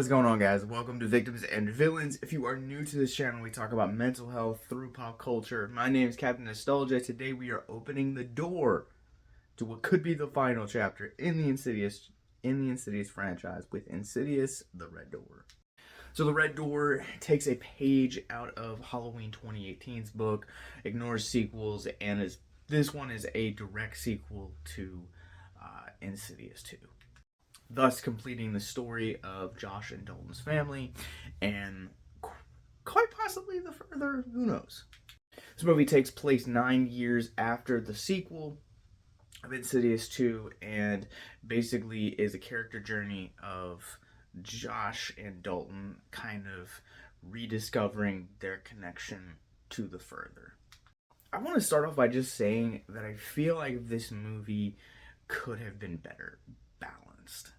What's going on, guys? Welcome to Victims and Villains. If you are new to this channel, we talk about mental health through pop culture. My name is Captain Nostalgia. Today we are opening the door to what could be the final chapter in the Insidious franchise with Insidious: The Red Door. So the Red Door takes a page out of Halloween 2018's book, ignores sequels, and this one is a direct sequel to Insidious 2. Thus completing the story of Josh and Dalton's family, and quite possibly the further, who knows. This movie takes place 9 years after the sequel of Insidious 2, and basically is a character journey of Josh and Dalton kind of rediscovering their connection to the further. I want to start off by just saying that I feel like this movie could have been better balanced.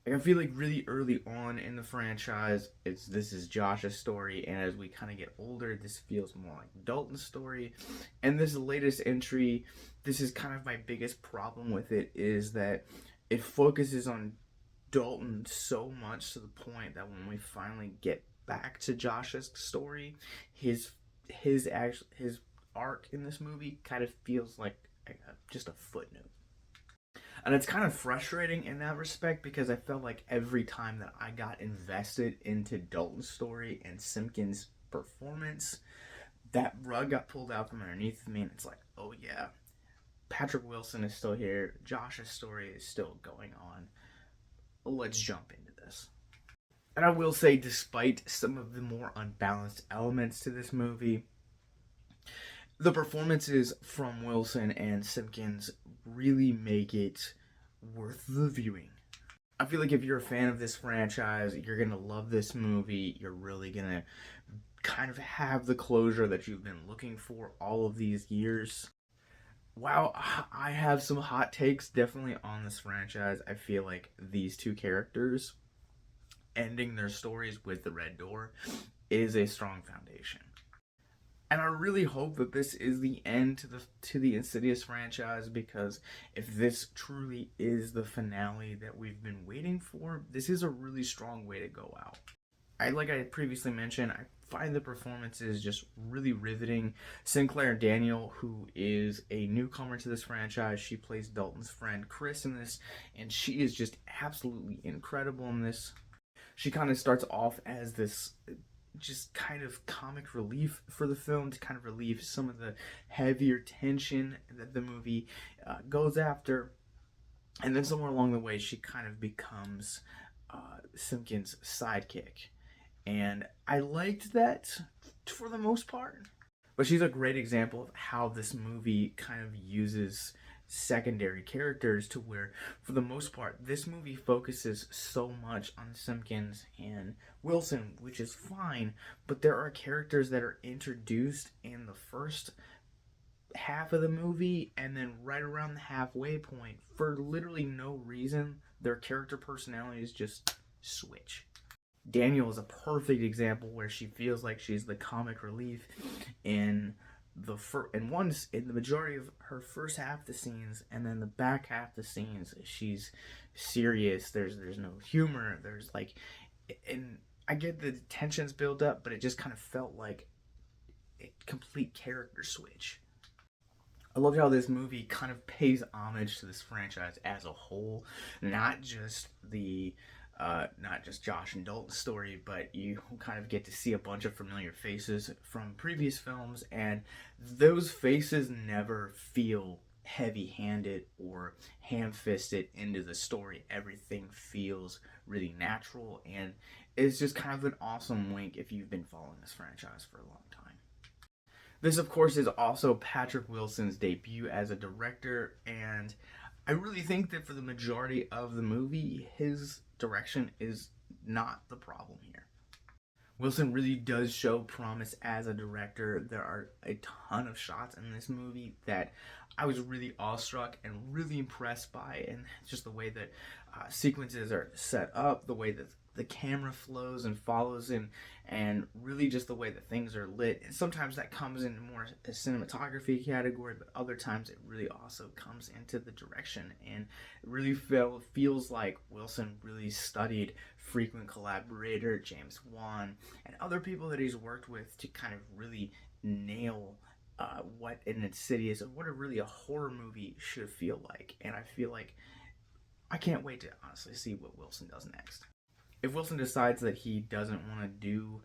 I feel like really early on in the franchise, this is Josh's story, and as we kind of get older, this feels more like Dalton's story. And this latest entry, this is kind of my biggest problem with it, is that it focuses on Dalton so much to the point that when we finally get back to Josh's story, his arc in this movie kind of feels like just a footnote. And it's kind of frustrating in that respect, because I felt like every time that I got invested into Dalton's story and Simpkins' performance, that rug got pulled out from underneath me, and it's like, oh yeah, Patrick Wilson is still here, Josh's story is still going on, let's jump into this. And I will say, despite some of the more unbalanced elements to this movie, the performances from Wilson and Simpkins really make it worth the viewing. I feel like if you're a fan of this franchise, you're going to love this movie. You're really going to kind of have the closure that you've been looking for all of these years. Wow, I have some hot takes definitely on this franchise. I feel like these two characters ending their stories with the Red Door is a strong foundation. And I really hope that this is the end to the Insidious franchise, because if this truly is the finale that we've been waiting for, this is a really strong way to go out. Like I previously mentioned, I find the performances just really riveting. Sinclair Daniel, who is a newcomer to this franchise, she plays Dalton's friend Chris in this, and she is just absolutely incredible in this. She kind of starts off as this just kind of comic relief for the film, to kind of relieve some of the heavier tension that the movie goes after. And then somewhere along the way, she kind of becomes Simpkins' sidekick. And I liked that for the most part. But she's a great example of how this movie kind of uses secondary characters, to where for the most part this movie focuses so much on Simpkins and Wilson, which is fine, but there are characters that are introduced in the first half of the movie, and then right around the halfway point, for literally no reason, their character personalities just switch. Daniel is a perfect example where she feels like she's the comic relief in the majority of her first half of the scenes, and then the back half of the scenes she's serious. There's no humor. There's and I get the tensions build up, but it just kind of felt like a complete character switch. I love how this movie kind of pays homage to this franchise as a whole, not just Josh and Dalton's story, but you kind of get to see a bunch of familiar faces from previous films, and those faces never feel heavy-handed or ham-fisted into the story. Everything feels really natural, and it's just kind of an awesome wink if you've been following this franchise for a long time. This, of course, is also Patrick Wilson's debut as a director, and I really think that for the majority of the movie, his direction is not the problem here. Wilson really does show promise as a director. There are a ton of shots in this movie that I was really awestruck and really impressed by, and just the way that sequences are set up, the way that the camera flows and follows him, and really just the way that things are lit. And sometimes that comes in more a cinematography category, but other times it really also comes into the direction. And it really feels like Wilson really studied frequent collaborator James Wan and other people that he's worked with to kind of really nail what an Insidious or what a really a horror movie should feel like. And I feel like I can't wait to honestly see what Wilson does next. If Wilson decides that he doesn't want to do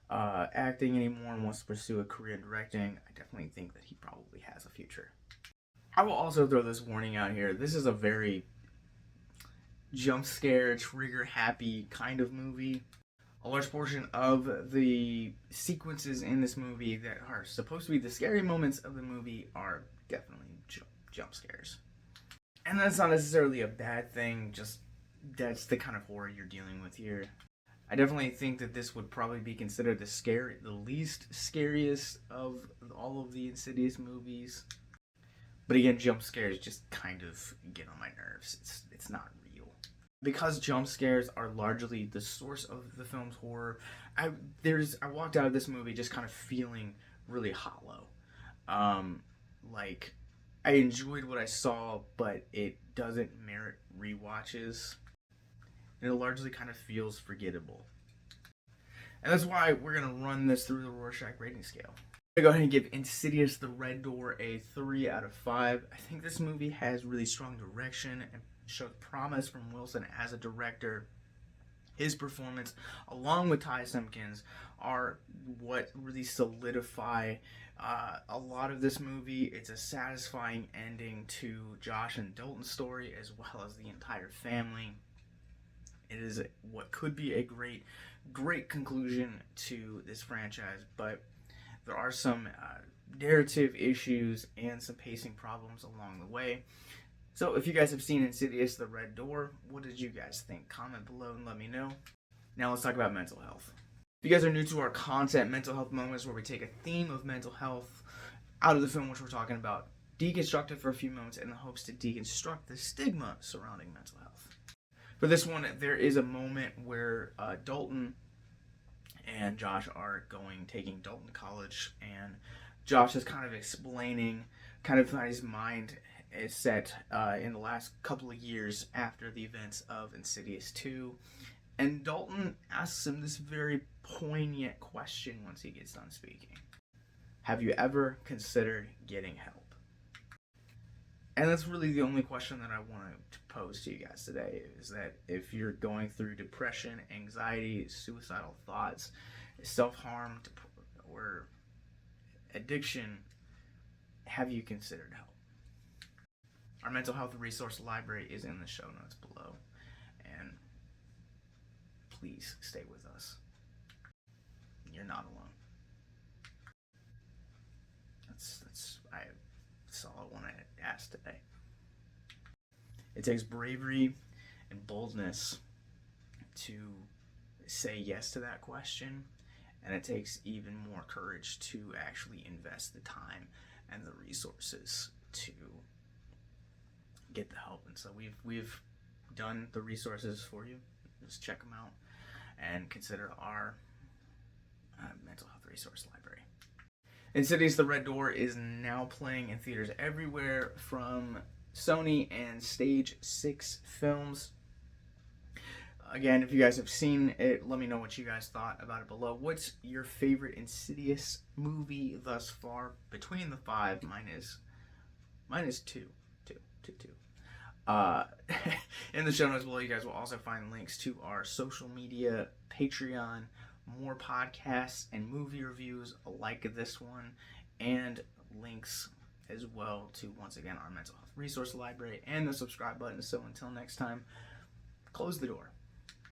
acting anymore and wants to pursue a career in directing, I definitely think that he probably has a future. I will also throw this warning out here. This is a very jump scare, trigger happy kind of movie. A large portion of the sequences in this movie that are supposed to be the scary moments of the movie are definitely jump scares. And that's not necessarily a bad thing, just that's the kind of horror you're dealing with here. I definitely think that this would probably be considered the least scariest of all of the Insidious movies. But again, jump scares just kind of get on my nerves. It's not real. Because jump scares are largely the source of the film's horror, I walked out of this movie just kind of feeling really hollow. Like I enjoyed what I saw, but it doesn't merit rewatches. And it largely kind of feels forgettable. And that's why we're going to run this through the Rorschach rating scale. I'm going to go ahead and give Insidious The Red Door a 3 out of 5. I think this movie has really strong direction and shows promise from Wilson as a director. His performance, along with Ty Simpkins, are what really solidify a lot of this movie. It's a satisfying ending to Josh and Dalton's story, as well as the entire family. It is what could be a great conclusion to this franchise, but there are some narrative issues and some pacing problems along the way. So if you guys have seen Insidious The Red Door, what did you guys think? Comment below and let me know. Now let's talk about mental health. If you guys are new to our content, Mental Health Moments, where we take a theme of mental health out of the film which we're talking about, deconstruct it for a few moments in the hopes to deconstruct the stigma surrounding mental health. For this one, there is a moment where Dalton and Josh are taking Dalton to college, and Josh is kind of explaining kind of how his mind is set in the last couple of years after the events of Insidious 2. And Dalton asks him this very poignant question once he gets done speaking. Have you ever considered getting help? And that's really the only question that I want to pose to you guys today, is that if you're going through depression, anxiety, suicidal thoughts, self-harm, or addiction, have you considered help? Our mental health resource library is in the show notes below. And please stay with us. You're not alone. That's all I want to ask today. It takes bravery and boldness to say yes to that question, and it takes even more courage to actually invest the time and the resources to get the help. And so we've done the resources for you. Just check them out and consider our mental health resource library. Insidious The Red Door is now playing in theaters everywhere from Sony and Stage 6 Films. Again, if you guys have seen it, let me know what you guys thought about it below. What's your favorite Insidious movie thus far? Between the 5, mine is 2. In the show notes below, you guys will also find links to our social media, Patreon, more podcasts and movie reviews like this one, and links as well to, once again, our mental health resource library and the subscribe button. So until next time, close the door.